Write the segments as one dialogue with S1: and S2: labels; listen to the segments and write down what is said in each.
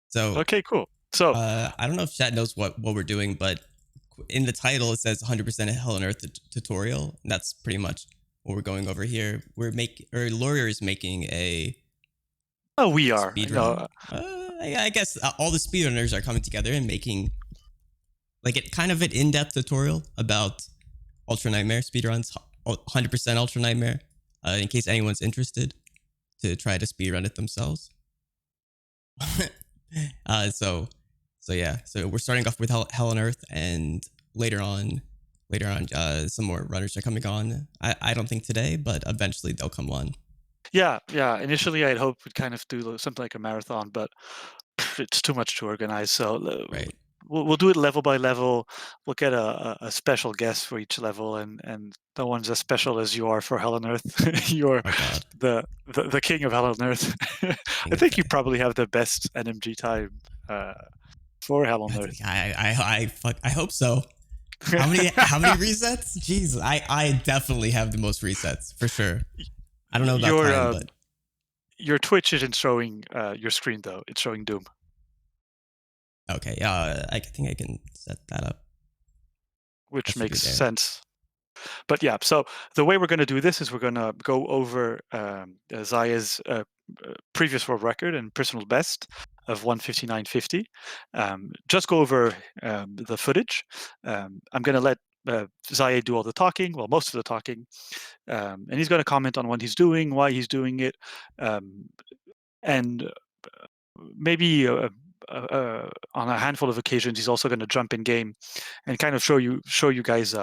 S1: So
S2: Okay, cool. So
S1: I don't know if chat knows what we're doing, but in the title it says 100% Hell on Earth tutorial. And that's pretty much what we're going over here. Lawyer is making a
S2: we are.
S1: speed
S2: No,
S1: run. I guess all the speedrunners are coming together and making like it kind of an in-depth tutorial about Ultra Nightmare speedruns, 100% Ultra Nightmare, in case anyone's interested to try to speedrun it themselves. uh, so, so yeah, so we're starting off with Hell on Earth, and later on, some more runners are coming on. I don't think today, but eventually they'll come on.
S2: yeah, yeah. Initially, I'd hoped we'd kind of do something like a marathon, but it's too much to organize. So
S1: Right.
S2: we'll do it level by level. We'll get a special guest for each level, and no one's as special as you are for Hell on Earth. You're
S1: Oh God.
S2: the king of Hell on Earth.
S1: King
S2: I
S1: of
S2: think you probably have the best NMG time for Hell on Earth.
S1: I hope so. How many resets? Jeez, I definitely have the most resets for sure. I don't know about
S2: Your
S1: time, but
S2: your Twitch isn't showing your screen though; it's showing Doom.
S1: okay. I think I can set that up. That
S2: Which
S1: should be
S2: makes
S1: there.
S2: sense. But yeah, so the way we're going to do this is we're going to go over Xiae's previous world record and personal best of 1:59.50. Just go over the footage. I'm going to let Xiae do all the talking, well, most of the talking, and he's going to comment on what he's doing, why he's doing it, and maybe on a handful of occasions he's also going to jump in game and kind of show you guys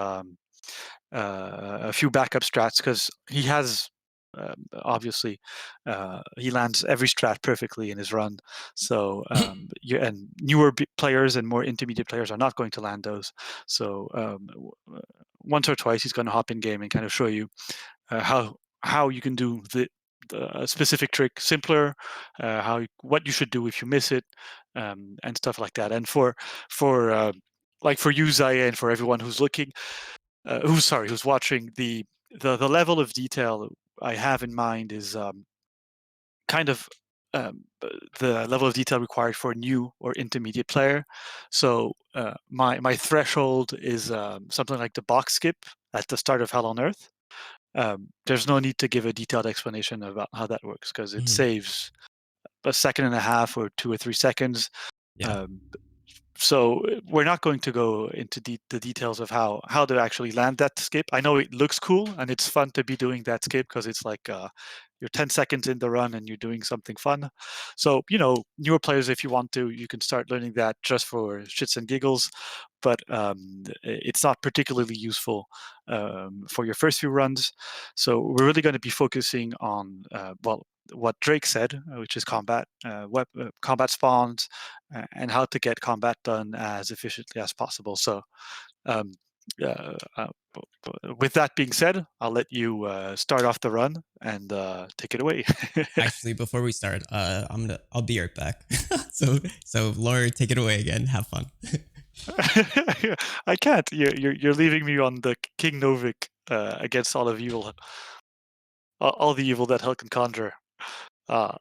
S2: a few backup strats, because he has obviously he lands every strat perfectly in his run. So and newer players and more intermediate players are not going to land those. So once or twice he's going to hop in game and kind of show you how you can do the specific trick simpler, what you should do if you miss it, and stuff like that. And for like for you, Zaya, and for everyone who's looking, who's watching, the level of detail I have in mind is kind of the level of detail required for a new or intermediate player. So my threshold is something like the box skip at the start of Hell on Earth. There's no need to give a detailed explanation about how that works, because it
S1: Mhm.
S2: saves a second and a half or 2 or 3 seconds.
S1: Yeah.
S2: Um, so we're not going to go into the details of how to actually land that skip. I know it looks cool and it's fun to be doing that skip, because it's like you're 10 seconds in the run and you're doing something fun. So newer players, if you want to, you can start learning that just for shits and giggles, but it's not particularly useful for your first few runs. So we're really going to be focusing on what Drake said, which is combat, combat spawns, and how to get combat done as efficiently as possible. So um, uh, uh, with that being said, I'll let you start off the run and take it away.
S1: Actually, before we start, I'll be right back. so Laura, take it away again. Have fun.
S2: I can't. You're leaving me on the King Novik against all of evil, all the evil that hell can conjure. Uh,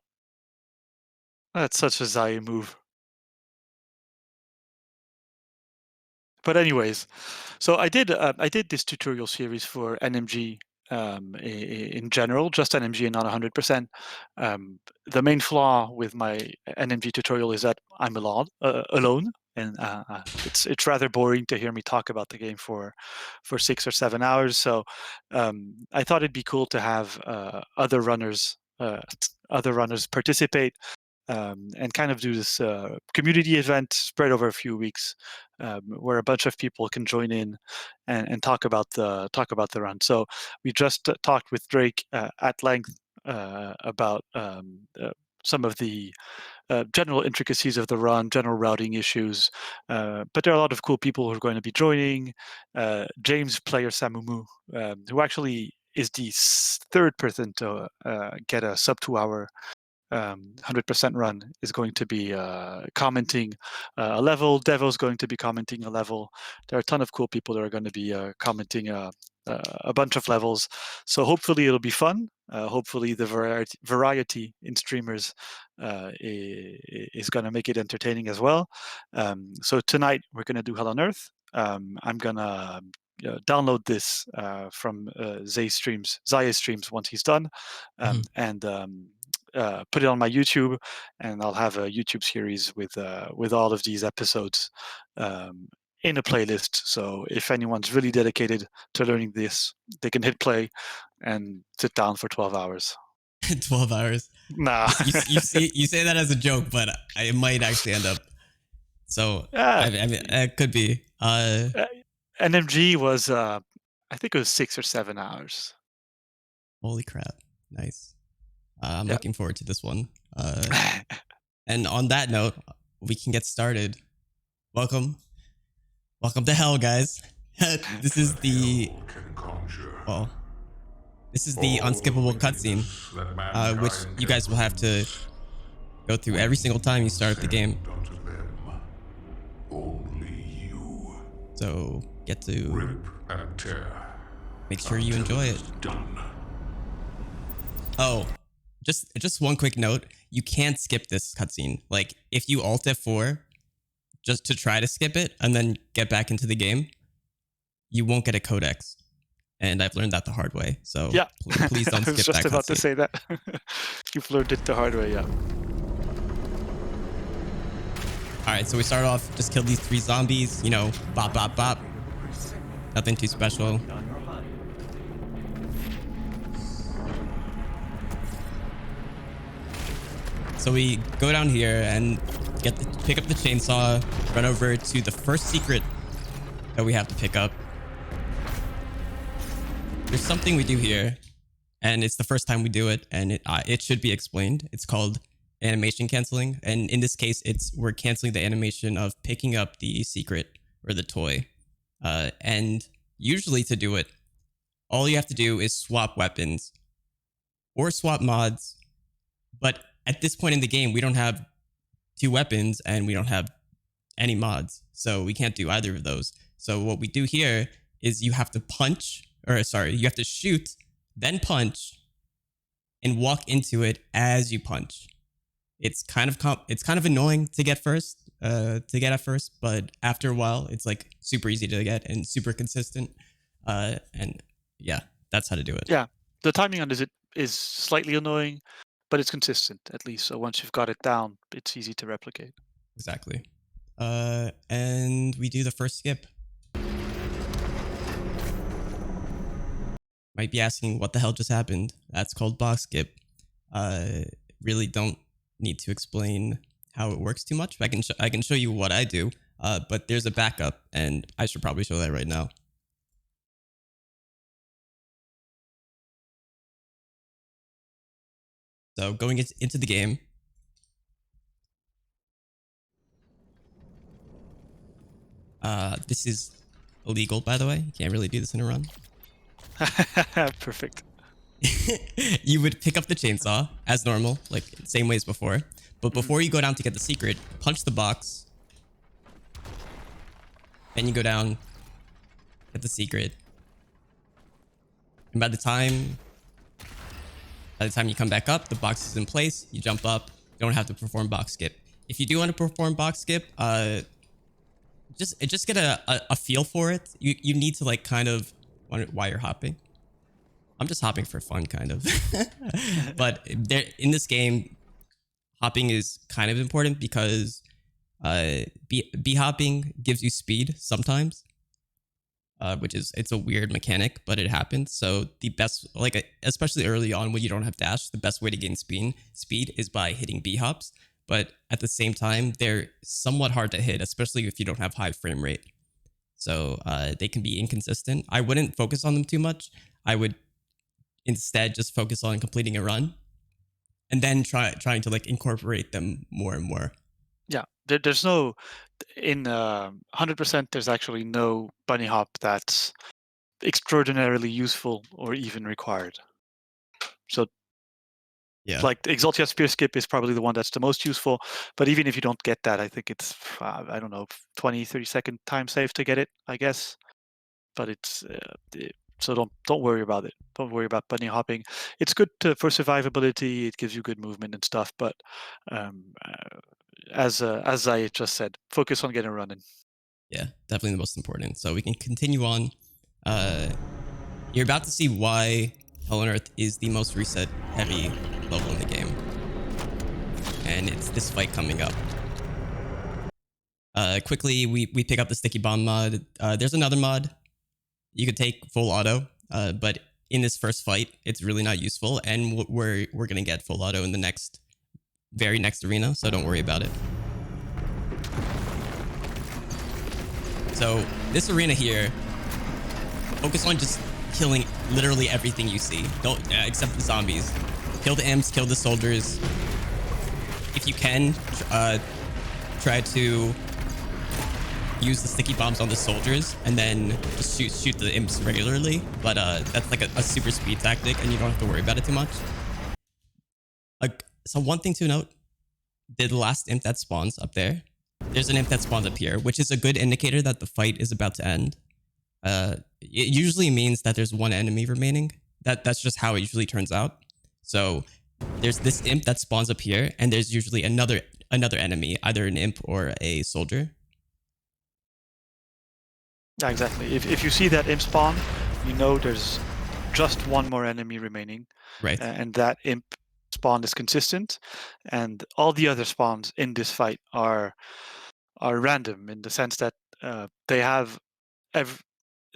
S2: that's such a Zaya move. But anyways, so I did this tutorial series for NMG in general, just NMG and not 100%. The main flaw with my NMG tutorial is that I'm alone, and it's rather boring to hear me talk about the game for 6 or 7 hours. So I thought it'd be cool to have other runners participate, and kind of do this community event spread over a few weeks, where a bunch of people can join in and talk about the run. So we just talked with Drake at length about some of the general intricacies of the run, general routing issues. But there are a lot of cool people who are going to be joining. James Player Samumu, who actually is the third person to get a sub 2 hour 100% run, is going to be commenting a level. Devo's going to be commenting a level. There are a ton of cool people that are going to be commenting a bunch of levels. So hopefully it'll be fun. Hopefully, the variety in streamers is going to make it entertaining as well. So tonight we're going to do Hell on Earth. I'm going to download this from Xiae's streams once he's done, and put it on my YouTube, and I'll have a YouTube series with all of these episodes in a playlist. So if anyone's really dedicated to learning this, they can hit play and sit down for 12 hours.
S1: 12 hours.
S2: Nah.
S1: You say that as a joke, but it might actually end up. So I mean, it could be.
S2: NMG was I think it was 6 or 7 hours.
S1: Holy crap! Nice. I'm looking forward to this one. And on that note, we can get started. Welcome to hell, guys. This is the unskippable cutscene, which you guys will have to go through every single time you start the game. So get to make sure you enjoy it. Oh, just one quick note: you can't skip this cutscene. Like, if you Alt F4 just to try to skip it and then get back into the game, you won't get a codex. And I've learned that the hard way. So
S2: yeah,
S1: please don't skip that.
S2: I was just about to say that. You've learned it the hard way, yeah.
S1: All right, so we start off, just kill these 3 zombies, you know, bop, bop, bop. Nothing too special. So we go down here and pick up the chainsaw, run over to the first secret that we have to pick up. There's something we do here, and it's the first time we do it, and it should be explained. It's called animation canceling, and in this case, we're canceling the animation of picking up the secret or the toy. And usually to do it, all you have to do is swap weapons or swap mods. But at this point in the game, we don't have 2 weapons and we don't have any mods, so we can't do either of those. So what we do here is you have to you have to shoot, then punch, and walk into it as you punch. It's kind of annoying to get at first, but after a while, it's like super easy to get and super consistent. And yeah, that's how to do it.
S2: Yeah, the timing on it is slightly annoying, but it's consistent at least. So once you've got it down, it's easy to replicate.
S1: Exactly. And we do the first skip. Might be asking what the hell just happened. That's called box skip. Really don't need to explain how it works too much. I can show you what I do, but there's a backup, and I should probably show that right now. So going into the game, this is illegal, by the way. You can't really do this in a run.
S2: Perfect.
S1: You would pick up the chainsaw as normal, like same way as before. But before you go down to get the secret, punch the box. Then you go down, get the secret. And by the time you come back up, the box is in place. You jump up. You don't have to perform box skip. If you do want to perform box skip, just get a feel for it. You need to like kind of wonder why you're hopping. I'm just hopping for fun, kind of. But in this game, hopping is kind of important because B hopping gives you speed sometimes, it's a weird mechanic, but it happens. So the best, like especially early on when you don't have dash, the best way to gain speed is by hitting B hops. But at the same time, they're somewhat hard to hit, especially if you don't have high frame rate. So they can be inconsistent. I wouldn't focus on them too much. I would instead just focus on completing a run, and then trying to like incorporate them more and more.
S2: Yeah, there's no in 100%. There's actually no bunny hop that's extraordinarily useful or even required. So
S1: yeah,
S2: like Exaltia Spear Skip is probably the one that's the most useful. But even if you don't get that, I think it's I don't know, 20-30 second time save to get it, I guess. But it's So don't worry about it. Don't worry about bunny hopping. It's good for survivability. It gives you good movement and stuff. But as I just said, focus on getting running.
S1: Yeah, definitely the most important. So we can continue on. You're about to see why Hell on Earth is the most reset heavy level in the game. And it's this fight coming up. Quickly, we pick up the sticky bomb mod. There's another mod. You could take full auto, but in this first fight, it's really not useful. And we're gonna get full auto in the very next arena, so don't worry about it. So this arena here, focus on just killing literally everything you see. Don't except the zombies. Kill the imps, kill the soldiers. If you can, try to use the sticky bombs on the soldiers and then just shoot the imps regularly. But that's like a super speed tactic, and you don't have to worry about it too much. So one thing to note: the last imp that spawns up there's an imp that spawns up here, which is a good indicator that the fight is about to end. It usually means that there's one enemy remaining. That's just how it usually turns out. So there's this imp that spawns up here, and there's usually another enemy, either an imp or a soldier.
S2: Yeah, exactly. If you see that imp spawn, you know there's just one more enemy remaining.
S1: Right.
S2: And that imp spawn is consistent, and all the other spawns in this fight are random in the sense that they have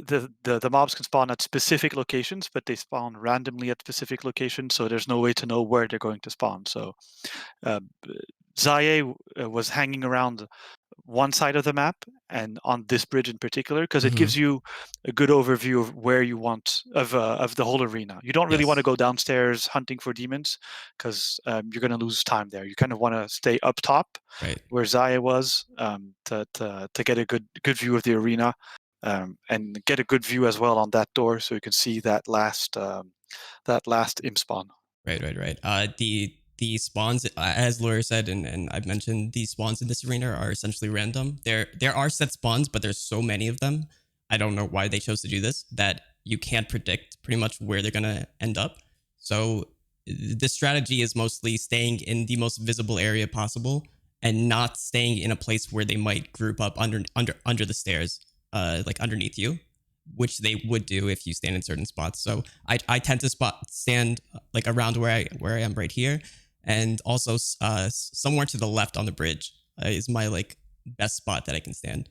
S2: the mobs can spawn at specific locations, but they spawn randomly at specific locations, so there's no way to know where they're going to spawn. So Xiae was hanging around one side of the map, and on this bridge in particular, because it gives you a good overview of where you want of the whole arena. You don't really want to go downstairs hunting for demons, because you're going to lose time there. You kind of want to stay up top,
S1: right,
S2: where Xiae was, to get a good view of the arena, and get a good view as well on that door, so you can see that last imp spawn.
S1: Right. The spawns, as Laura said, and I've mentioned, these spawns in this arena are essentially random. There are set spawns, but there's so many of them. I don't know why they chose to do this, that you can't predict pretty much where they're gonna end up. So the strategy is mostly staying in the most visible area possible and not staying in a place where they might group up under the stairs, like underneath you, which they would do if you stand in certain spots. So I tend to stand like around where I am right here. And also somewhere to the left on the bridge is my like best spot that I can stand.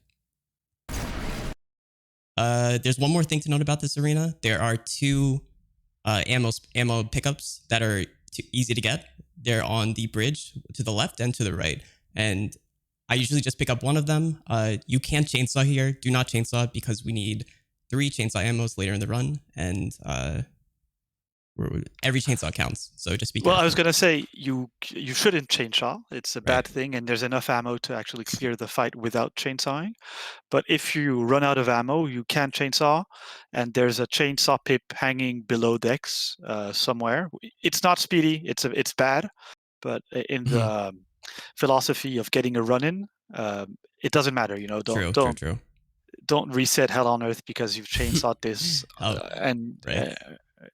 S1: There's one more thing to note about this arena. There are two ammo pickups that are easy to get. They're on the bridge to the left and to the right. And I usually just pick up one of them. You can chainsaw here. Do not chainsaw because we need 3 chainsaw ammos later in the run. And every chainsaw counts, so just be careful.
S2: Well, I was gonna say you shouldn't chainsaw. It's a bad thing, and there's enough ammo to actually clear the fight without chainsawing. But if you run out of ammo, you can chainsaw, and there's a chainsaw pip hanging below decks somewhere. It's not speedy. It's bad, but in the philosophy of getting a run in, it doesn't matter. You know, don't reset Hell on Earth because you've chainsawed this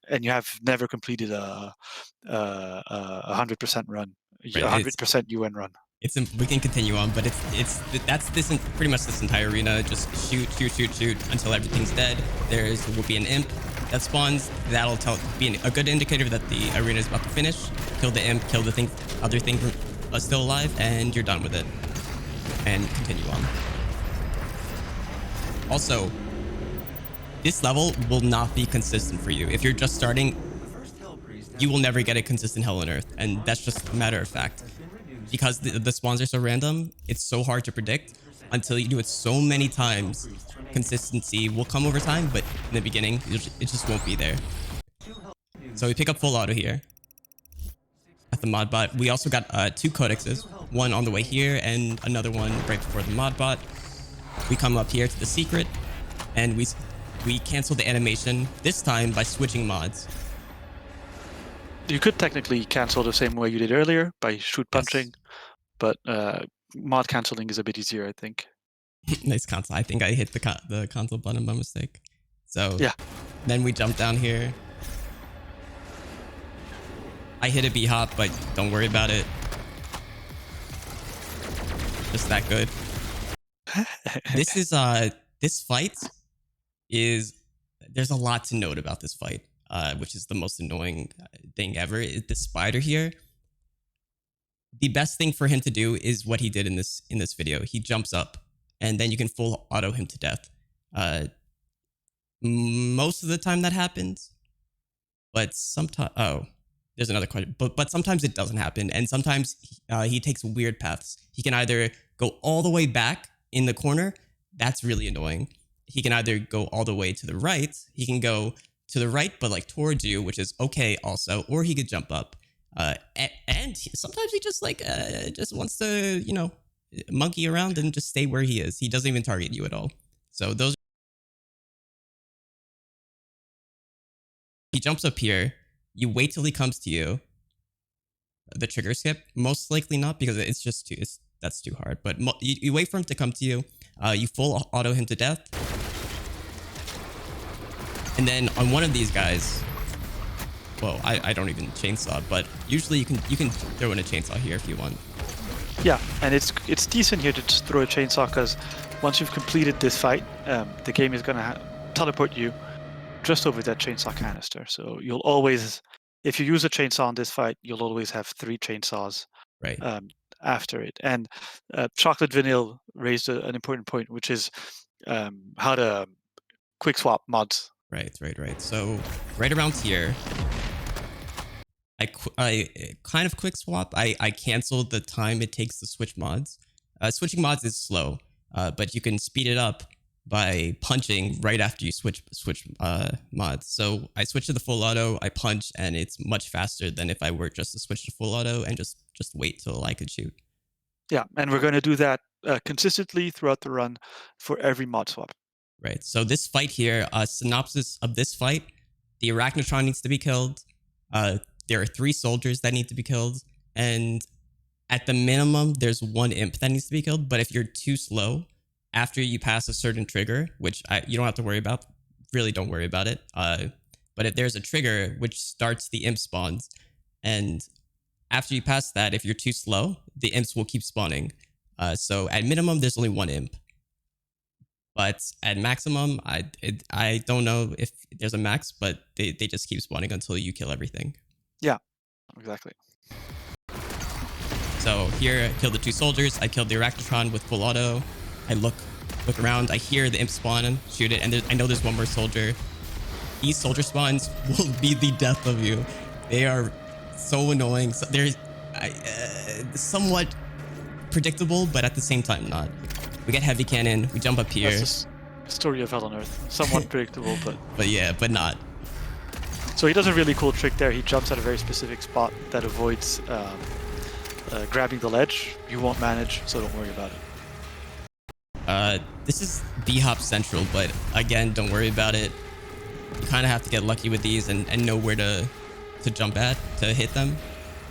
S2: and you have never completed a 100% run, 100% UN run.
S1: We can continue on, but that's pretty much this entire arena. Just shoot until everything's dead. Will be an imp that spawns. That'll be a good indicator that the arena is about to finish. Kill the imp, kill the other thing still alive, and you're done with it. And continue on. Also, this level will not be consistent for you. If you're just starting, you will never get a consistent Hell on Earth, and that's just a matter of fact. Because the spawns are so random, it's so hard to predict. Until you do it so many times, consistency will come over time, but in the beginning, it just won't be there. So we pick up full auto here at the mod bot. We also got 2 codexes, one on the way here and another one right before the mod bot. We come up here to the secret, and we cancel the animation, this time by switching mods.
S2: You could technically cancel the same way you did earlier by shoot punching, but mod canceling is a bit easier, I think.
S1: Nice console. I think I hit the console button by mistake. So
S2: yeah.
S1: Then we jump down here. I hit a B-hop, but don't worry about it. Just that good. This fight is... There's a lot to note about this fight, which is the most annoying thing ever. The spider here. The best thing for him to do is what he did in this video. He jumps up, and then you can full auto him to death. Most of the time that happens, but sometimes... Oh, there's another question. But sometimes it doesn't happen, and sometimes he takes weird paths. He can either go all the way back in the corner. That's really annoying. He can either go all the way to the right. He can go to the right, but like towards you, which is okay also. Or he could jump up. And sometimes he just like just wants to, you know, monkey around and just stay where he is. He doesn't even target you at all. So those. He jumps up here. You wait till he comes to you. The trigger skip, most likely not, because it's just too. That's too hard. But you wait for him to come to you. You full auto him to death. And then on one of these guys, well, I don't even chainsaw, but usually you can throw in a chainsaw here if you want.
S2: Yeah, and it's decent here to just throw a chainsaw, because once you've completed this fight, the game is gonna teleport you just over that chainsaw canister. So you'll always, if you use a chainsaw in this fight, you'll always have 3 chainsaws.
S1: Right.
S2: After it. And Chocolate Vanille raised an important point, which is how to quick swap mods.
S1: Right. So right around here, I kind of quick swap. I canceled the time it takes to switch mods. Switching mods is slow, but you can speed it up by punching right after you switch mods. So I switch to the full auto, I punch, and it's much faster than if I were just to switch to full auto and just wait till I could shoot.
S2: Yeah, and we're going to do that consistently throughout the run for every mod swap.
S1: Right. So this fight here, synopsis of this fight: the Arachnotron needs to be killed. There are 3 soldiers that need to be killed, and at the minimum, there's 1 imp that needs to be killed. But if you're too slow, after you pass a certain trigger, which you don't have to worry about, really don't worry about it. But if there's a trigger which starts the imp spawns, and after you pass that, if you're too slow, the imps will keep spawning. So at minimum, there's only 1 imp. But at maximum, I don't know if there's a max, but they just keep spawning until you kill everything.
S2: Yeah, exactly.
S1: So here, I killed the 2 soldiers. I killed the Arachnotron with full auto. I look around. I hear the imp spawn, shoot it, and I know there's 1 more soldier. These soldier spawns will be the death of you. They are so annoying. So they're somewhat predictable, but at the same time not. We get heavy cannon. We jump up here.
S2: That's the story of Hell on Earth. Somewhat predictable, but...
S1: but not.
S2: So he does a really cool trick there. He jumps at a very specific spot that avoids grabbing the ledge. You won't manage, so don't worry about it.
S1: This is B-hop central, but again, don't worry about it. You kind of have to get lucky with these and know where to jump at to hit them.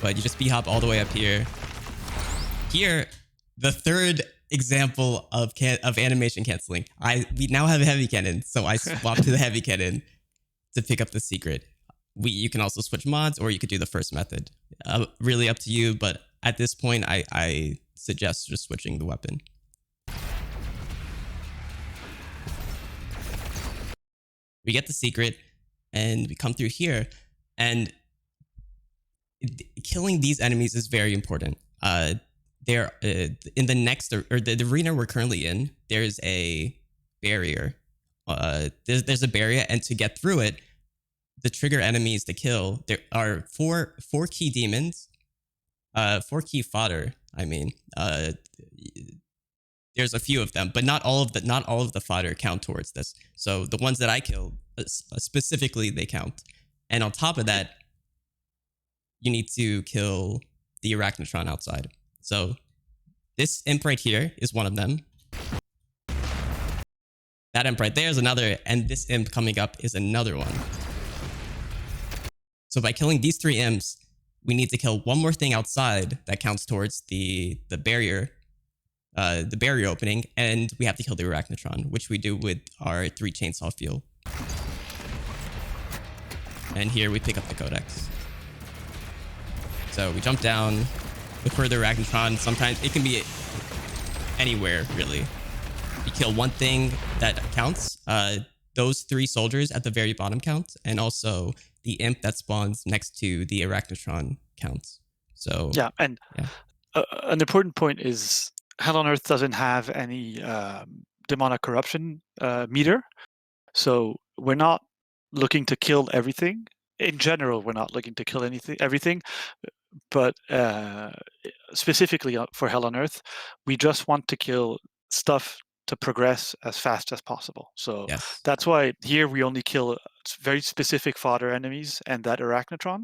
S1: But you just B-hop all the way up here. Here, the 3rd example of animation canceling. We now have a heavy cannon, so I swapped to the heavy cannon to pick up the secret. You can also switch mods, or you could do the first method. Really up to you, but at this point, I suggest just switching the weapon. We get the secret, and we come through here, and killing these enemies is very important. They're in the next or the arena we're currently in. There's a barrier. There's a barrier, and to get through it, the trigger enemies to kill. There are four key demons, 4 key fodder. I mean, there's a few of them, but not all of the fodder count towards this. So the ones that I killed specifically, they count. And on top of that, you need to kill the Arachnotron outside. So this imp right here is one of them. That imp right there is another, and this imp coming up is another one. So by killing these 3 imps, we need to kill one more thing outside that counts towards the barrier opening, and we have to kill the Arachnotron, which we do with our 3 chainsaw fuel. And here we pick up the codex. So we jump down, look for the Arachnotron. Sometimes it can be anywhere, really. You kill one thing that counts. Those 3 soldiers at the very bottom count, and also the imp that spawns next to the Arachnotron counts. So
S2: yeah, and an important point is Hell on Earth doesn't have any demonic corruption meter, so we're not looking to kill everything. In general, we're not looking to kill everything, but specifically for Hell on Earth, we just want to kill stuff to progress as fast as possible. So
S1: yes.
S2: that's why here we only kill very specific fodder enemies and that Arachnotron.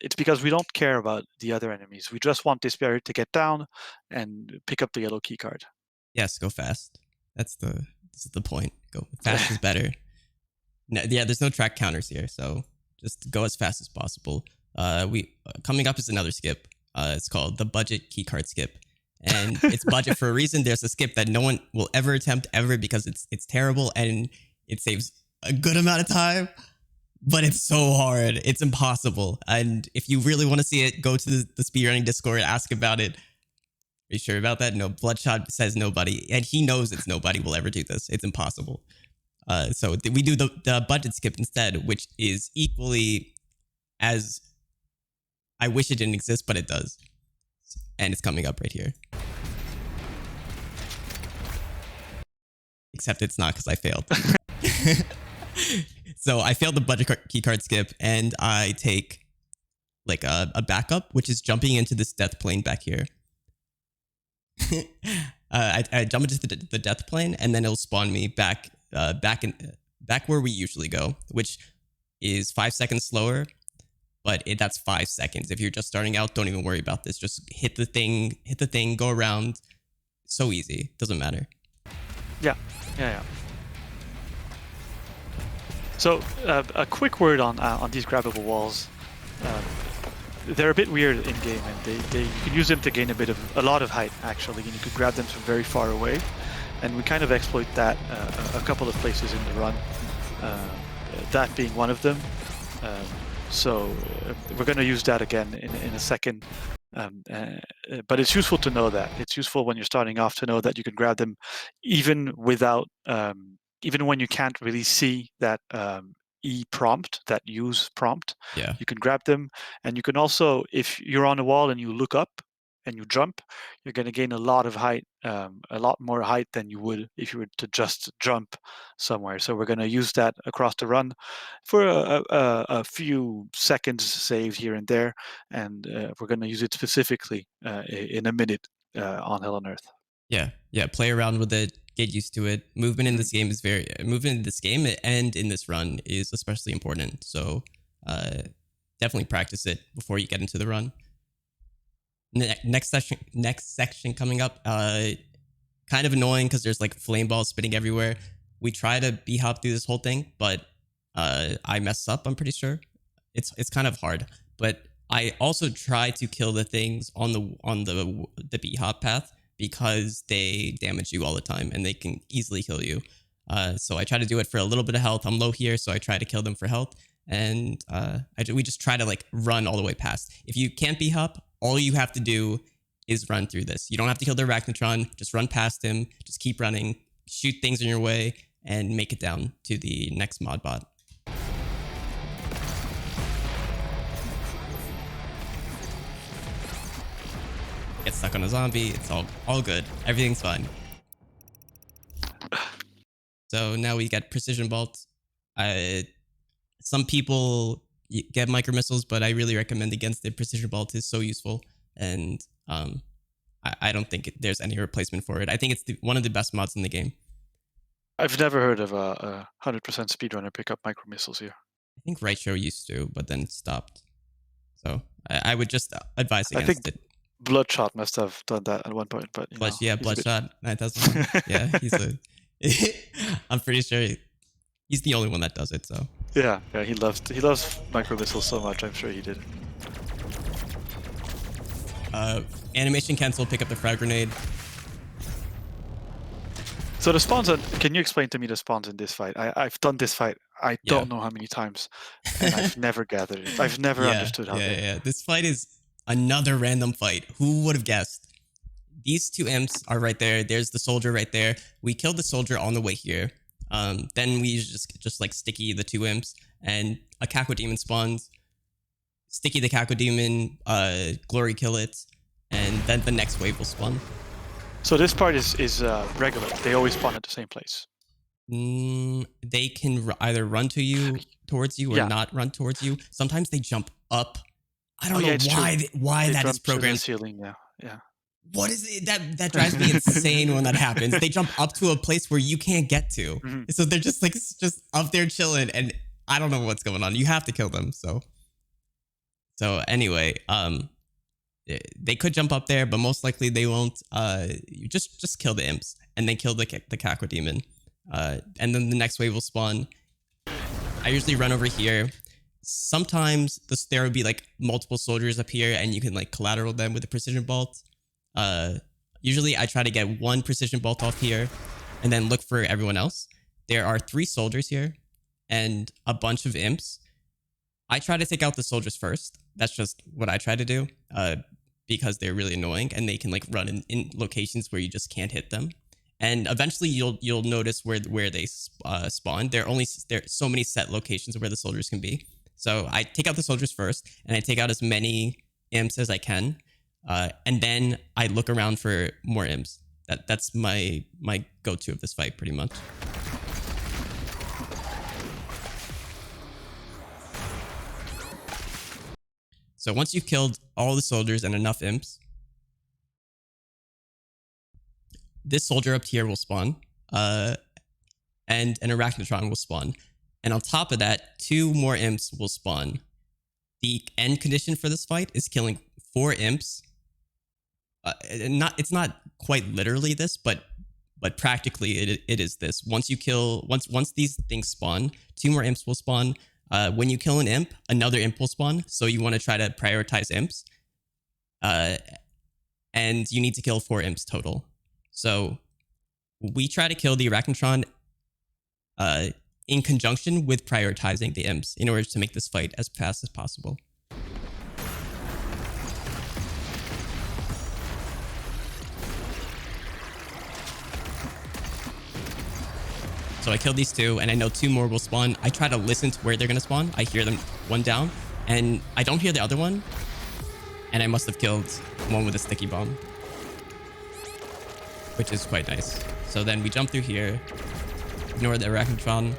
S2: It's because we don't care about the other enemies. We just want this barrier to get down and pick up the yellow key card.
S1: Yes, go fast. This is the point. Go fast is better. No, yeah, there's no track counters here, so just go as fast as possible. Coming up is another skip. It's called the budget keycard skip. And it's budget for a reason. There's a skip that no one will ever attempt ever because it's terrible and it saves a good amount of time, but it's so hard. It's impossible. And if you really want to see it, go to the speedrunning Discord, ask about it. Are you sure about that? No, Bloodshot says nobody, and he knows it's nobody will ever do this. It's impossible. So we do the budget skip instead, which is equally as I wish it didn't exist, but it does. And it's coming up right here. Except it's not because I failed. So I failed the budget keycard skip, and I take like a backup, which is jumping into this death plane back here. I jump into the death plane, and then it'll spawn me back where we usually go, which is 5 seconds slower. But that's 5 seconds. If you're just starting out, don't even worry about this. Just hit the thing, go around. So easy. Doesn't matter.
S2: Yeah. So a quick word on these grabbable walls. They're a bit weird in game, and you can use them to gain a lot of height actually, and you could grab them from very far away. And we kind of exploit that a couple of places in the run. That being one of them. So we're going to use that again in a second. But it's useful to know that. It's useful when you're starting off to know that you can grab them even without, even when you can't really see that E prompt, that use prompt.
S1: Yeah.
S2: You can grab them, and you can also, if you're on a wall and you look up and you jump, you're going to gain a lot of height, a lot more height than you would if you were to just jump somewhere. So we're going to use that across the run for a few seconds saved here and there, and we're going to use it specifically in a minute on Hell on Earth.
S1: Yeah, play around with it, get used to it. Movement in this game and in this run is especially important. So definitely practice it before you get into the run. Next section coming up, kind of annoying because there's like flame balls spitting everywhere. We try to b-hop through this whole thing, but I mess up, I'm pretty sure. It's kind of hard, but I also try to kill the things on the b-hop path because they damage you all the time and they can easily kill you. So I try to do it for a little bit of health. I'm low here, so I try to kill them for health, and we just try to like run all the way past. If you can't b-hop, all you have to do is run through this. You don't have to kill the Arachnotron. Just run past him. Just keep running. Shoot things in your way and make it down to the next mod bot. Get stuck on a zombie. It's all good. Everything's fine. So now we get precision bolts. Some people get micro missiles, but I really recommend against it. Precision bolt is so useful, and I don't think there's any replacement for it. I think it's one of the best mods in the game.
S2: I've never heard of a 100% speedrunner pick up micro missiles here.
S1: I think Raicho used to, but then stopped. So I would just advise against it.
S2: Bloodshot must have done that at one point, but
S1: Bloodshot 9000. Yeah, I'm pretty sure he's the only one that does it. So
S2: yeah, he loves micro missiles so much. I'm sure he did.
S1: Animation cancel. Pick up the frag grenade.
S2: So the spawns. Can you explain to me the spawns in this fight? I've done this fight. I don't know how many times, and I've never gathered it. I've never understood how they.
S1: Yeah. This fight is another random fight. Who would have guessed? These two imps are right there. There's the soldier right there. We killed the soldier on the way here. Then we just like sticky the two imps, and a caco demon spawns. Sticky the caco demon, glory kill it, and then the next wave will spawn.
S2: So this part is regular. They always spawn at the same place.
S1: They can either run to you, towards you, or not run towards you. Sometimes they jump up. I don't know why that is programmed.
S2: To the ceiling, yeah.
S1: What is it that drives me insane when that happens? They jump up to a place where you can't get to.
S2: Mm-hmm.
S1: So they're just up there chilling, and I don't know what's going on. You have to kill them. So anyway, they could jump up there, but most likely they won't. You just kill the imps, and then kill the caco demon. And then the next wave will spawn. I usually run over here. Sometimes there will be like multiple soldiers up here, and you can like collateral them with a precision bolt. Usually I try to get one precision bolt off here, and then look for everyone else. There are 3 soldiers here, and a bunch of imps. I try to take out the soldiers first. That's just what I try to do, because they're really annoying, and they can like run in locations where you just can't hit them. And eventually you'll notice where they spawn. There are so many set locations where the soldiers can be. So I take out the soldiers first, and I take out as many imps as I can, and then I look around for more imps. That's my go-to of this fight, pretty much. So once you've killed all the soldiers and enough imps, this soldier up here will spawn, and an arachnotron will spawn. And on top of that, 2 more imps will spawn. The end condition for this fight is killing 4 imps. It's not quite literally this, but practically it is this. Once these things spawn, 2 more imps will spawn. When you kill an imp, another imp will spawn. So you want to try to prioritize imps. And you need to kill 4 imps total. So we try to kill the arachnotron in conjunction with prioritizing the imps in order to make this fight as fast as possible. So I killed these 2, and I know 2 more will spawn. I try to listen to where they're going to spawn. I hear them, one down, and I don't hear the other one. And I must have killed one with a sticky bomb, which is quite nice. So then we jump through here, ignore the arachnotron.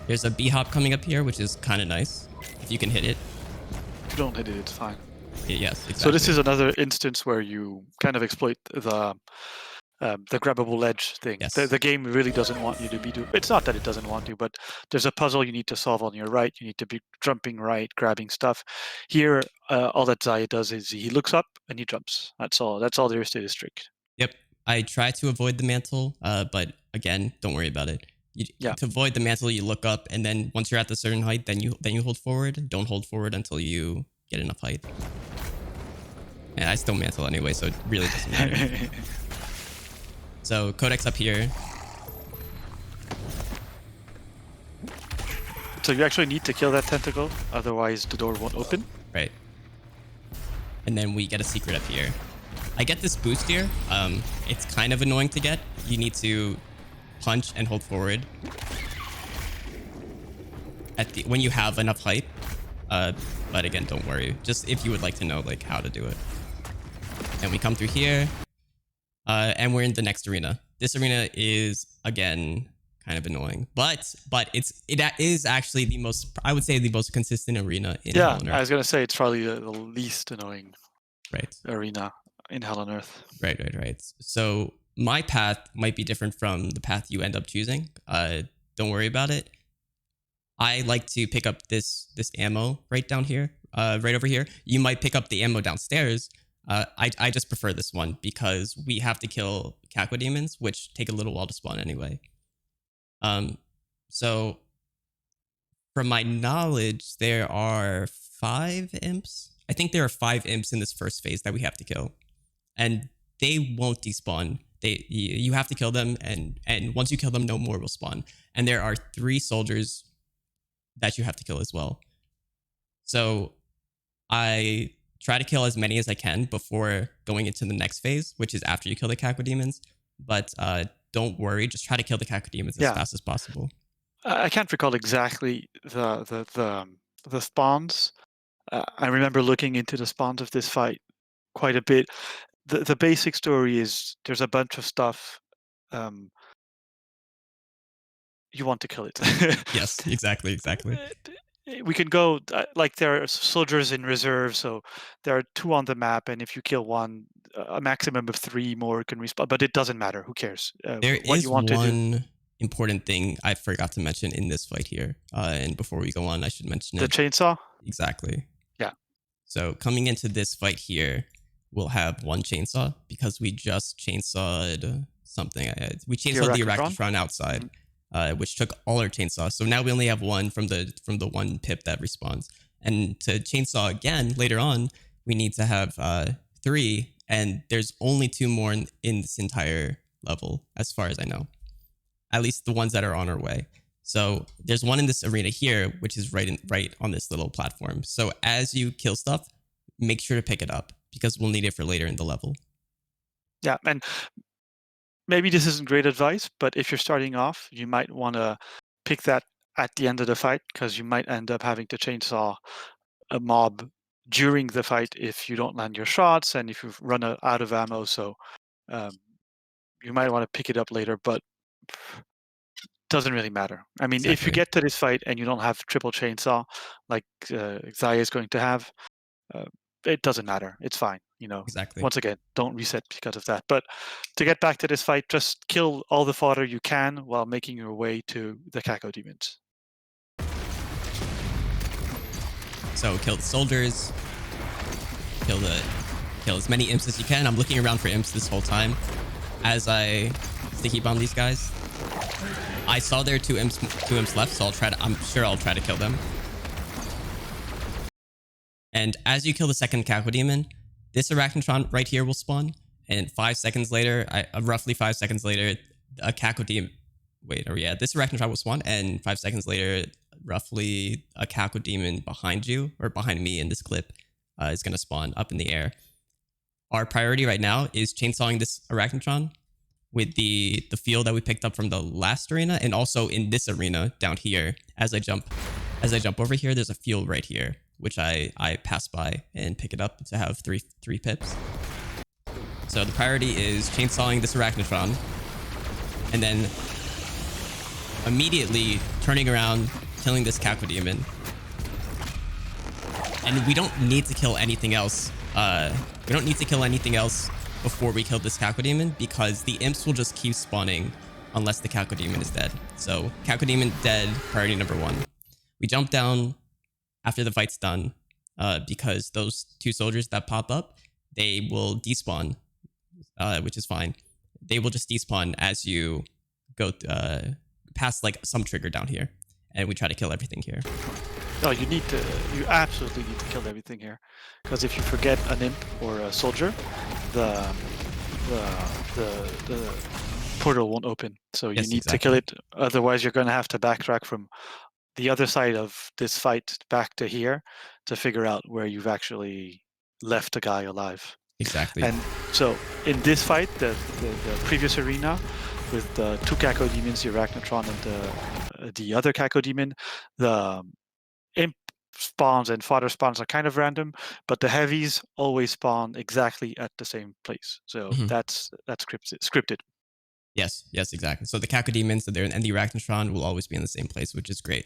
S1: There's a B-hop coming up here, which is kind of nice, if you can hit it.
S2: If you don't hit it, it's fine.
S1: Yes, exactly.
S2: So this is another instance where you kind of exploit the grabbable ledge thing.
S1: Yes.
S2: The game really doesn't want you to be doing. It's not that it doesn't want you, but there's a puzzle you need to solve on your right. You need to be jumping right, grabbing stuff. Here, all that Xiae does is he looks up and he jumps. That's all. That's all there is to this trick.
S1: Yep. I try to avoid the mantle, but again, don't worry about it. To avoid the mantle, you look up, and then once you're at the certain height, then you hold forward. Don't hold forward until you get enough height. And I still mantle anyway, so it really doesn't matter. So Codex up here.
S2: So you actually need to kill that tentacle, otherwise the door won't open.
S1: Right. And then we get a secret up here. I get this boost here. It's kind of annoying to get. You need to punch and hold forward when you have enough height. But again, don't worry. Just if you would like to know like how to do it. And we come through here, and we're in the next arena. This arena is again kind of annoying, but it is actually the most, I would say, the most consistent arena in Hell on Earth.
S2: I was gonna say it's probably the least annoying arena in Hell on Earth.
S1: Right. So my path might be different from the path you end up choosing. Don't worry about it. I like to pick up this ammo right down here, right over here. You might pick up the ammo downstairs. I just prefer this one because we have to kill caco demons, which take a little while to spawn anyway. So from my knowledge, there are 5 imps. I think there are 5 imps in this first phase that we have to kill. And they won't despawn. You have to kill them, and once you kill them, no more will spawn. And there are 3 soldiers that you have to kill as well. So I try to kill as many as I can before going into the next phase, which is after you kill the caco demons. But don't worry, just try to kill the caco demons as fast as possible.
S2: I can't recall exactly the spawns. I remember looking into the spawns of this fight quite a bit. The basic story is there's a bunch of stuff. You want to kill it.
S1: Yes, exactly.
S2: We can go like there are soldiers in reserve, so there are 2 on the map, and if you kill one, a maximum of 3 more can respawn. But it doesn't matter. Who cares?
S1: There
S2: What
S1: is
S2: you want to do.
S1: one important thing I forgot to mention in this fight here, and before we go on, I should mention
S2: The
S1: it.
S2: chainsaw?
S1: Exactly.
S2: Yeah.
S1: So coming into this fight here, we'll have 1 chainsaw because we just chainsawed something. We chainsawed the Arachnotron outside, which took all our chainsaws. So now we only have 1 from the 1 pip that respawns. And to chainsaw again later on, we need to have 3, and there's only 2 more in this entire level, as far as I know. At least the ones that are on our way. So there's 1 in this arena here, which is right on this little platform. So as you kill stuff, make sure to pick it up because we'll need it for later in the level.
S2: Yeah, and maybe this isn't great advice, but if you're starting off, you might want to pick that at the end of the fight because you might end up having to chainsaw a mob during the fight if you don't land your shots and if you've run out of ammo. So you might want to pick it up later, but doesn't really matter. I mean, if you get to this fight and you don't have triple chainsaw like Xiae is going to have, it doesn't matter. It's fine.
S1: Exactly.
S2: Once again, don't reset because of that. But to get back to this fight, just kill all the fodder you can while making your way to the caco demons.
S1: So kill the soldiers, kill as many imps as you can. I'm looking around for imps this whole time as I sticky bomb these guys. I saw there are 2 imps left, so I'm sure I'll try to kill them. And as you kill the second caco demon, this Arachnotron right here will spawn, and 5 seconds later, roughly 5 seconds later, a caco demon. This Arachnotron will spawn, and 5 seconds later, roughly a caco demon behind you or behind me in this clip is going to spawn up in the air. Our priority right now is chainsawing this Arachnotron with the field that we picked up from the last arena, and also in this arena down here. As I jump over here, there's a field right here, which I pass by and pick it up to have three pips. So the priority is chainsawing this Arachnotron, and then immediately turning around, killing this caco demon. And we don't need to kill anything else. We don't need to kill anything else before we kill this caco demon because the imps will just keep spawning unless the caco demon is dead. So caco demon dead, priority number 1. We jump down after the fight's done because those 2 soldiers that pop up, they will despawn, which is fine. They will just despawn as you go past like some trigger down here, and we try to kill everything here.
S2: No, you absolutely need to kill everything here, because if you forget an imp or a soldier, the portal won't open. So you need to kill it. Otherwise, you're going to have to backtrack from the other side of this fight back to here to figure out where you've actually left a guy alive.
S1: Exactly.
S2: And so in this fight, the previous arena with the 2 caco demons, the Arachnotron and the other caco demon, the imp spawns and fodder spawns are kind of random, but the heavies always spawn exactly at the same place. So that's scripted.
S1: Yes, exactly. So the caco demons and the Arachnotron will always be in the same place, which is great.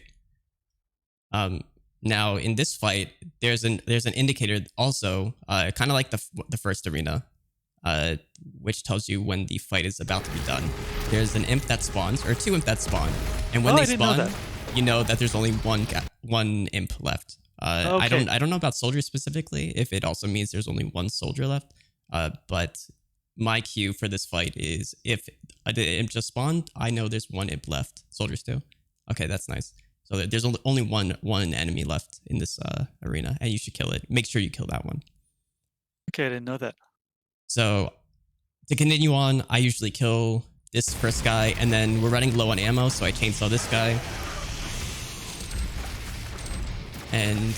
S1: Now in this fight, there's an indicator also, kind of like the first arena, which tells you when the fight is about to be done. There's an imp that spawns, or 2 imp that spawn, and when they spawn, you know that there's only one imp left. Okay. I don't know about soldiers specifically, if it also means there's only 1 soldier left. But my cue for this fight is if the imp just spawned, I know there's 1 imp left. Soldiers too. Okay, that's nice. So there's only one enemy left in this arena, and you should kill it. Make sure you kill that one.
S2: Okay, I didn't know that.
S1: So To continue on, I usually kill this first guy, and then we're running low on ammo, so I chainsaw this guy. And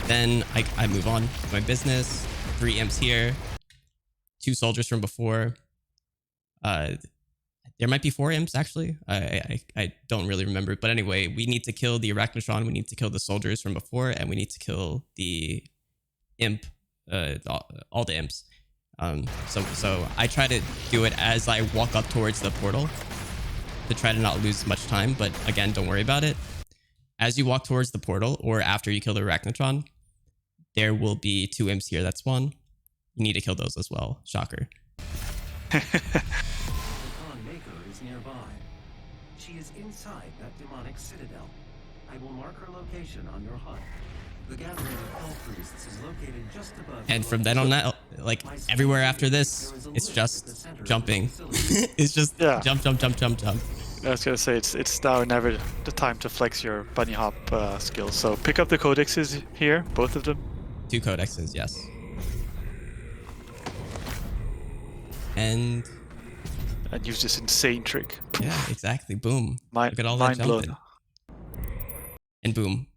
S1: then I move on to my business. 3 imps here. 2 soldiers from before. There might be 4 imps, actually. I don't really remember. But anyway, we need to kill the Arachnotron, we need to kill the soldiers from before, and we need to kill the imp, all the imps. So I try to do it as I walk up towards the portal to try to not lose much time, but again, don't worry about it. As you walk towards the portal, or after you kill the Arachnotron, there will be 2 imps here that spawn. You need to kill those as well. Shocker.
S3: Is nearby. She is inside that demonic citadel. I will mark her location on your HUD. The gathering of hell priests is located just above.
S1: And from then on out, like everywhere after this, it's just jumping. It's just jump.
S2: I was gonna say it's now never the time to flex your bunny hop skills. So pick up the codexes here, both of them.
S1: 2 codexes, yes. And
S2: use this insane trick.
S1: Yeah, exactly. Boom.
S2: Look
S1: at all that jumping. And boom.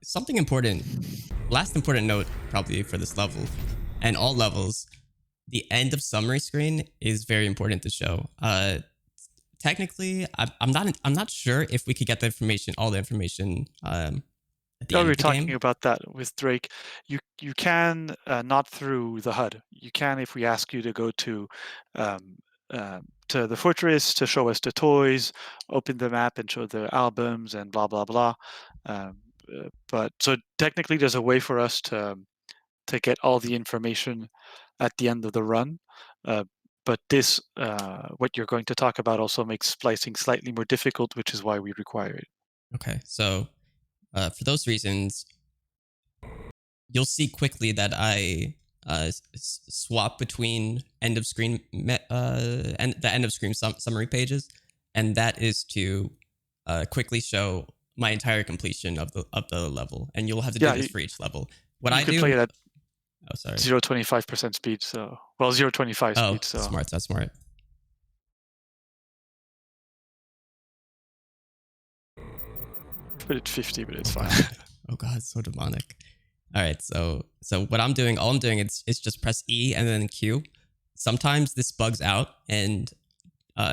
S1: Something important. Last important note, probably for this level, and all levels. The end of summary screen is very important to show. Technically, I'm not sure if we could get the information, all the information. At the end
S2: we were
S1: of the
S2: talking
S1: game.
S2: about that with Drake. You can not through the HUD. You can if we ask you to go to the fortress to show us the toys, open the map and show the albums and blah blah blah. But so technically, there's a way for us to get all the information at the end of the run. But this, what you're going to talk about, also makes splicing slightly more difficult, which is why we require it.
S1: Okay, so for those reasons, you'll see quickly that I swap between end of screen and the end of screen summary pages, and that is to quickly show my entire completion of the level, and you'll have to do this for each level. What I do?
S2: Play it at
S1: 0.25%
S2: speed. So 0.25 speed. So
S1: smart. That's smart.
S2: Put it 50, but it's fine.
S1: Oh god, it's so demonic. All right, so what I'm doing, all I'm doing is just press E and then Q. Sometimes this bugs out and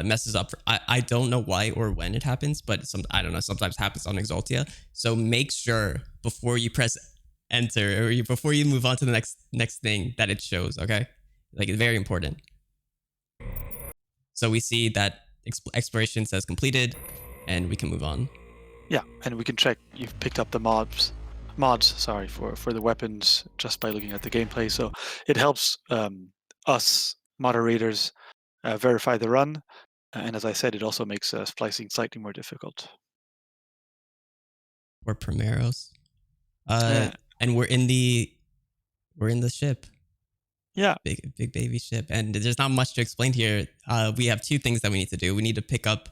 S1: messes up. I don't know why or when it happens, but I don't know. Sometimes happens on Exaltia. So make sure before you press enter or before you move on to the next thing that it shows. Okay, like it's very important. So we see that exploration says completed, and we can move on.
S2: Yeah, and we can check you've picked up the mods, for the weapons just by looking at the gameplay. So it helps us moderators verify the run, and as I said, it also makes splicing slightly more difficult.
S1: We're Primeros, and we're in the ship.
S2: Yeah,
S1: big baby ship, and there's not much to explain here. We have 2 things that we need to do. We need to pick up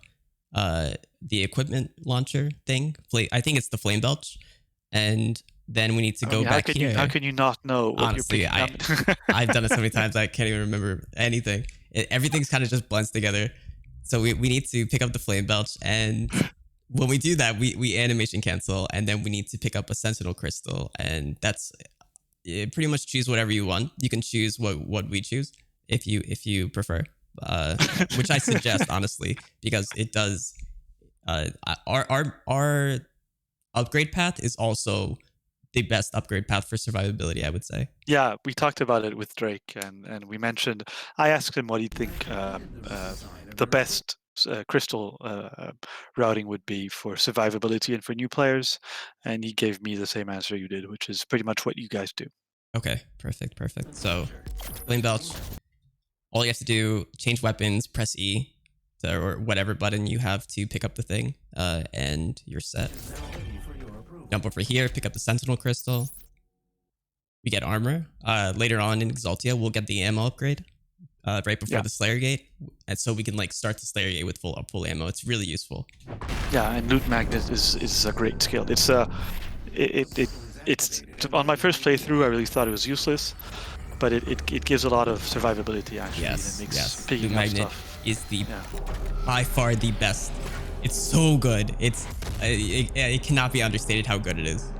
S1: the equipment launcher thing. I think it's the flame belch. And then we need to go back here.
S2: How can you not know what
S1: Honestly,
S2: you're picking up?
S1: I've done it so many times I can't even remember anything. Everything's kind of just blends together. So we need to pick up the flame belch, and when we do that, we animation cancel, and then we need to pick up a sentinel crystal, and that's pretty much choose whatever you want. You can choose what we choose if you prefer, which I suggest honestly, because it does. Our upgrade path is also the best upgrade path for survivability, I would say.
S2: Yeah, we talked about it with Drake, and we mentioned. I asked him what he'd think the best crystal routing would be for survivability and for new players, and he gave me the same answer you did, which is pretty much what you guys do.
S1: Okay, perfect. So, flame belch. All you have to do, change weapons, press E, or whatever button you have to pick up the thing, and you're set. Jump over here, pick up the sentinel crystal. We get armor. Later on in Exaltia, we'll get the ammo upgrade right before the Slayer Gate, and so we can like start the Slayer Gate with full ammo. It's really useful.
S2: Yeah, and loot magnet is a great skill. It's on my first playthrough, I really thought it was useless, but it gives a lot of survivability actually.
S1: Yes,
S2: It makes
S1: yes.
S2: picking
S1: Loot
S2: up
S1: magnet
S2: stuff.
S1: is the
S2: Yeah.
S1: by far the best. It's so good. It cannot be understated how good it is.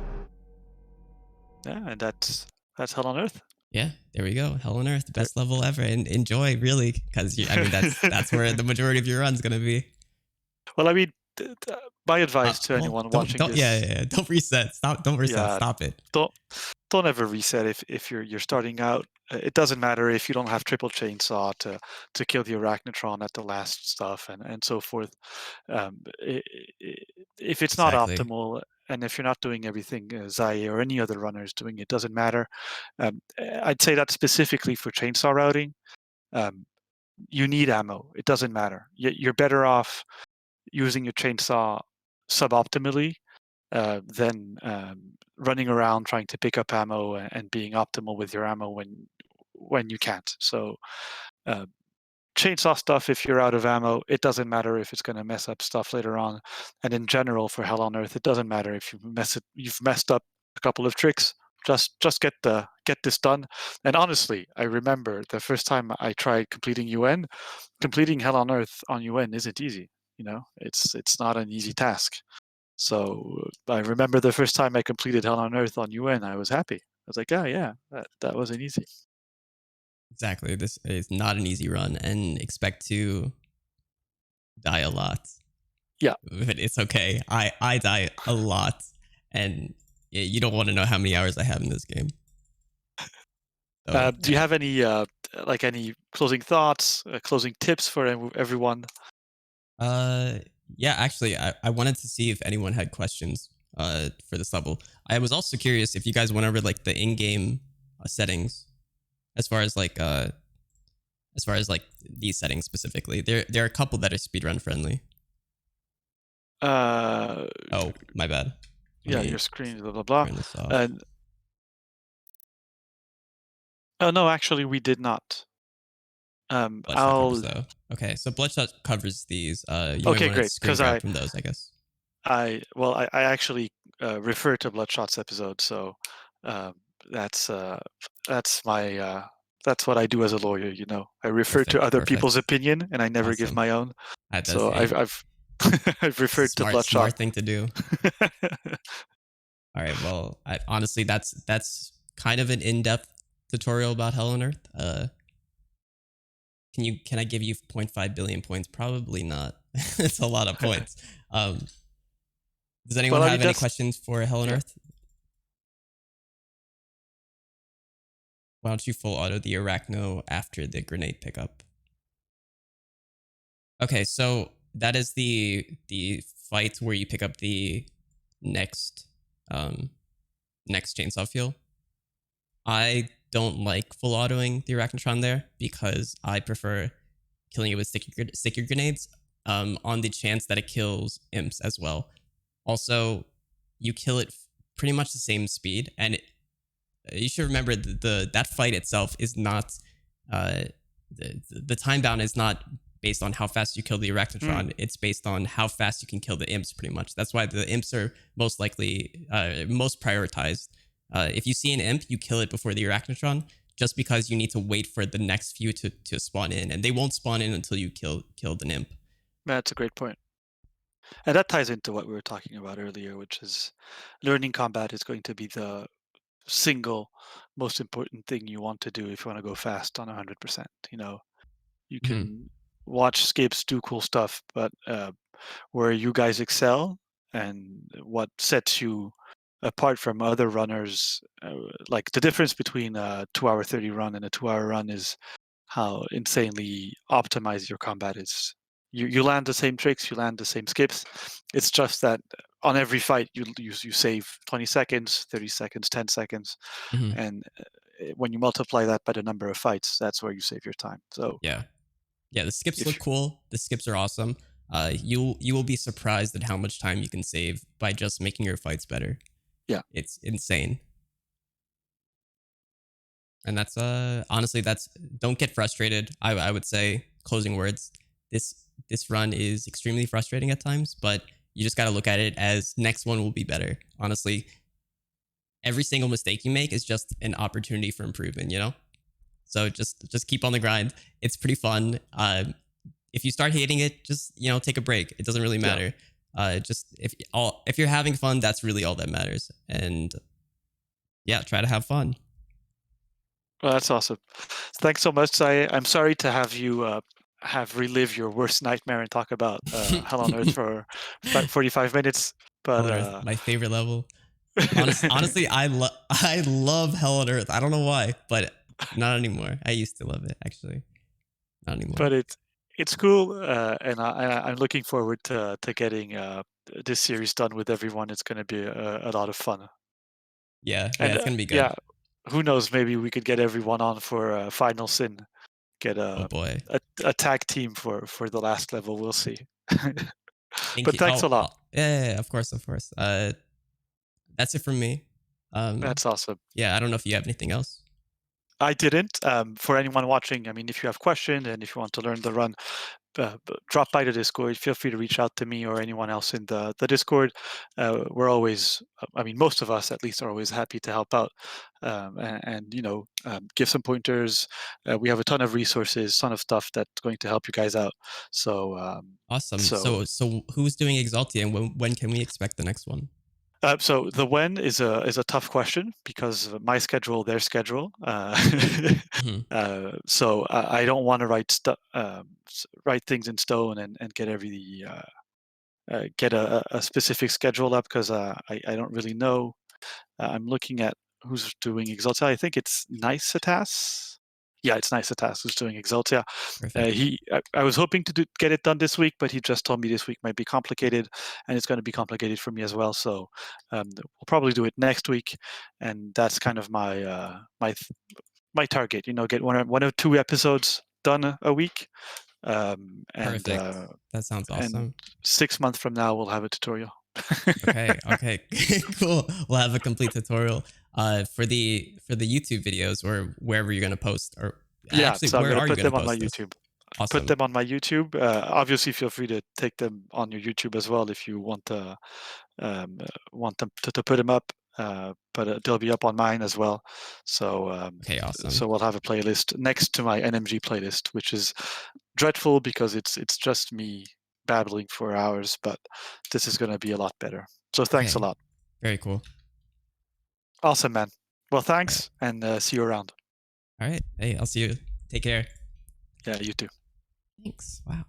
S2: Yeah, and that's Hell on Earth.
S1: Yeah, there we go. Hell on Earth, best level ever, and enjoy really, because I mean that's where the majority of your run's gonna be.
S2: Well, I mean, my advice to anyone watching
S1: don't, yeah,
S2: this,
S1: yeah, yeah, don't reset. Stop. Don't reset.
S2: yeah,
S1: Stop it.
S2: don't don't ever reset if you're starting out. It doesn't matter if you don't have triple chainsaw to kill the arachnotron at the last stuff and so forth. If it's not
S1: Exactly.
S2: optimal, and if you're not doing everything Xiae or any other runner is doing, it doesn't matter. I'd say that specifically for chainsaw routing, um, you need ammo. It doesn't matter. You're better off using your chainsaw suboptimally than running around trying to pick up ammo and being optimal with your ammo when you can't. So uh, chainsaw stuff, if you're out of ammo, it doesn't matter if it's going to mess up stuff later on. And in general, for Hell on Earth, it doesn't matter if you've messed up a couple of tricks. Just get this done. And honestly, I remember the first time I tried completing UN, completing Hell on Earth on UN isn't easy. It's not an easy task. So I remember the first time I completed Hell on Earth on UN, I was happy. I was like, oh yeah, that wasn't easy.
S1: Exactly. This is not an easy run, and expect to die a lot.
S2: Yeah,
S1: but it's okay. I die a lot, and you don't want to know how many hours I have in this game. So,
S2: do you have any any closing thoughts, closing tips for everyone?
S1: Yeah, actually, I wanted to see if anyone had questions for this level. I was also curious if you guys went over like the in-game settings, as far as like these settings specifically. There are a couple that are speedrun friendly. Oh, my bad.
S2: Yeah, your screen, blah blah blah.
S1: Turn this off.
S2: Oh no, actually, we did not.
S1: Bloodshot covers though. Okay, so Bloodshot covers these. You
S2: Okay,
S1: might want to
S2: great,
S1: screen
S2: 'cause
S1: grab from those, I guess.
S2: I actually refer to Bloodshot's episode, so that's my that's what I do as a lawyer. I refer to other people's opinion, and I never give
S1: Awesome.
S2: my own.
S1: That's
S2: So I've I've referred to Bloodshot.
S1: Smart thing to do. All right. Well, honestly, that's kind of an in-depth tutorial about Hell on Earth. Can I give you 0.5 billion points? Probably not. It's a lot of points. Does anyone have any questions for Hell on Earth? Why don't you full auto the Arachno after the grenade pickup? Okay, so that is the fight where you pick up the next chainsaw fuel. I don't like full autoing the Arachnotron there because I prefer killing it with sticky grenades on the chance that it kills imps as well. Also, you kill it pretty much the same speed, and you should remember that fight itself is not the time bound is not based on how fast you kill the Arachnotron. It's based on how fast you can kill the imps, pretty much. That's why the imps are most likely most prioritized. If you see an imp, you kill it before the Arachnotron, just because you need to wait for the next few to spawn in, and they won't spawn in until you kill the imp.
S2: That's a great point. And that ties into what we were talking about earlier, which is learning combat is going to be the single most important thing you want to do if you want to go fast on 100%. You can watch skips do cool stuff, but where you guys excel and what sets you apart from other runners, like the difference between a 2-hour 30 run and a 2-hour run is how insanely optimized your combat is. You land the same tricks, you land the same skips. It's just that on every fight you save 20 seconds, 30 seconds, 10 seconds, and when you multiply that by the number of fights, that's where you save your time. So
S1: yeah, the skips look cool. The skips are awesome. You will be surprised at how much time you can save by just making your fights better.
S2: Yeah,
S1: it's insane. And that's honestly, don't get frustrated. I would say, closing words, this run is extremely frustrating at times, but you just got to look at it as next one will be better. Honestly, every single mistake you make is just an opportunity for improvement, So just keep on the grind. It's pretty fun. If you start hating it, just take a break. It doesn't really matter. Just if you're having fun, that's really all that matters. And yeah, try to have fun.
S2: Well, that's awesome. Thanks so much, Xiae. I'm sorry to have you have relive your worst nightmare and talk about Hell on Earth for 45 minutes. But
S1: Hell on Earth, my favorite level. Honestly, I love Hell on Earth. I don't know why, but not anymore. I used to love it, actually. Not anymore.
S2: But it's cool, and I'm looking forward to getting this series done with everyone. It's going to be a lot of fun.
S1: Yeah,
S2: And
S1: it's gonna be good.
S2: yeah, who knows? Maybe we could get everyone on for Final Sin. Get
S1: Oh boy.
S2: a tag team for the last level. We'll see.
S1: Thank
S2: But
S1: you.
S2: thanks a lot.
S1: Yeah, of course. That's it from me.
S2: That's awesome.
S1: Yeah, I don't know if you have anything else.
S2: I didn't. For anyone watching, I mean, if you have questions and if you want to learn the run, drop by the Discord. Feel free to reach out to me or anyone else in the Discord. We're always, I mean, most of us at least are always happy to help out and give some pointers. We have a ton of resources, ton of stuff that's going to help you guys out. So
S1: Awesome. So who's doing Exaltia, and when can we expect the next one?
S2: So the when is a tough question because of my schedule, their schedule. So I don't want to write things in stone and get get a specific schedule up because I don't really know. I'm looking at who's doing Exaltia. I think it's Nicetas. Yeah, it's Nicetas who's doing Exaltia. I was hoping to get it done this week, but he just told me this week might be complicated, and it's going to be complicated for me as well. So we'll probably do it next week, and that's kind of my my target. Get one or two episodes done a week.
S1: Perfect. That sounds awesome.
S2: And 6 months from now, we'll have a tutorial.
S1: Okay. Cool. We'll have a complete tutorial for the YouTube videos or wherever you're gonna post. Or
S2: yeah,
S1: actually,
S2: so I'm
S1: where are you
S2: put
S1: gonna
S2: them on
S1: post
S2: my
S1: this?
S2: YouTube.
S1: Awesome.
S2: Put them on my YouTube. Obviously, feel free to take them on your YouTube as well if you want them to put them up. But they'll be up on mine as well. So
S1: okay, awesome.
S2: So we'll have a playlist next to my NMG playlist, which is dreadful because it's just me babbling for hours. But this is going to be a lot better. So thanks a lot.
S1: Very cool.
S2: Awesome, man. Well, thanks, and see you around.
S1: All right. Hey, I'll see you. Take care.
S2: Yeah, you too.
S1: Thanks. Wow.